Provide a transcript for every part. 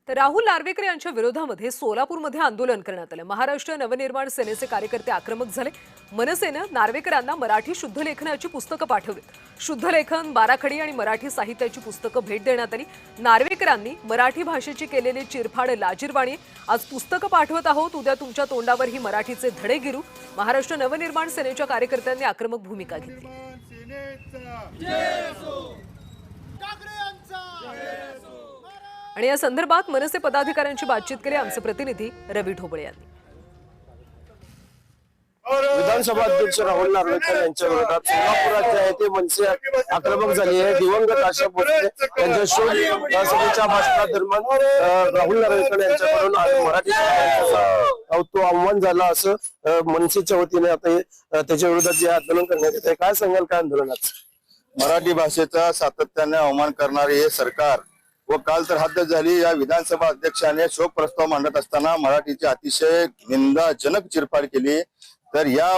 तर राहुल नार्वेकर यांच्या विरोधामध्ये सोलापूरमध्ये आंदोलन करण्यात आलं। महाराष्ट्र नवनिर्माण सेनेचे कार्यकर्ते आक्रमक झाले। मनसेनं नार्वेकरांना मराठी शुद्ध लेखनाची पुस्तकं पाठवली। शुद्ध लेखन, बाराखडी आणि मराठी साहित्याची पुस्तकं भेट देण्यात आली। नार्वेकरांनी मराठी भाषेची केलेली चिरफाड लाजिरवाणी, आज पुस्तकं पाठवत आहोत, उद्या तुमच्या तोंडावर ही मराठीचे धडे गिरू। महाराष्ट्र नवनिर्माण सेनेच्या कार्यकर्त्यांनी आक्रमक भूमिका घेतली। आणि या संदर्भात मनसे पदाधिकाऱ्यांची बातचीत केली आमचे प्रतिनिधी रवी ढोबळे यांनी। विधानसभा अध्यक्ष राहुल नार्वेकर यांच्या विरोधात सोलापुरात जे आहे ते मनसे आक्रमक झाली आहे। दिवंगत आशा भोसले यांच्या शोध सभेच्या भाषणादरम्यान राहुल नार्वेकर यांच्याकडून आज मराठी साहित्याचा तो आव्हान झाला असं मनसेच्या वतीने आता त्याच्या विरोधात जे आंदोलन करण्यात येत आहे। काय सांगाल काय आंदोलनात? मराठी भाषेचा सातत्याने अवमान करणारे हे सरकार व काल तर हद्द झाली। या विधानसभा अध्यक्षाने शोक प्रस्ताव मांडत असताना मराठीची अतिशय निंदाजनक चिरफाड केली। तर या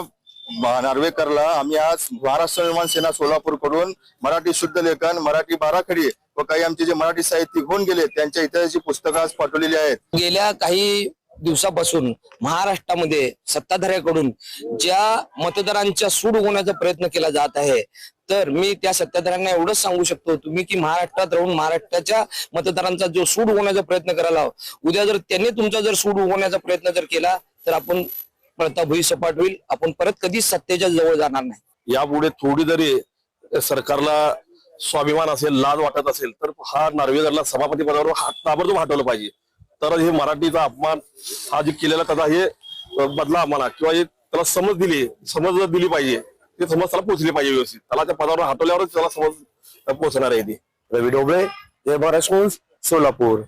नार्वेकरला आम्ही आज महाराष्ट्र निर्माण सेना सोलापूर कडून मराठी शुद्ध लेखन, मराठी बाराखडी व काही आमचे जे मराठी साहित्यिक होऊन गेले त्यांच्या इतिहासाची पुस्तकं आज पाठवलेली आहेत। गेल्या काही दिवसापासून महाराष्ट्रामध्ये सत्ताधाऱ्याकडून ज्या मतदारांच्या सूड होण्याचा प्रयत्न केला जात आहे, तर मी त्या सत्ताधाऱ्यांना एवढंच सांगू शकतो तुम्ही की महाराष्ट्रात राहून महाराष्ट्राच्या मतदारांचा जो सूड होण्याचा प्रयत्न करायला, उद्या जर त्यांनी तुमचा जर सूड होण्याचा प्रयत्न जर केला तर आपण पळता भुई सपाट होईल, आपण परत कधीच सत्तेच्या जवळ जाणार नाही। यापुढे थोडी जरी सरकारला स्वाभिमान असेल, लाज वाटत असेल तर हा नार्वेकरला सभापती पदावर ताबडतोब हटवलं पाहिजे। तर हे मराठीचा अपमान हा जे केलेला त्याचा हे बदला म्हणा किंवा त्याला समज दिली पाहिजे, ते समज त्याला पोहोचली पाहिजे व्यवस्थित। त्याला त्या पदावर हटवल्यावरच त्याला समज पोहोचणार आहे ती। रवी ढोबळे, महाराष्ट्र न्यूज, सोलापूर।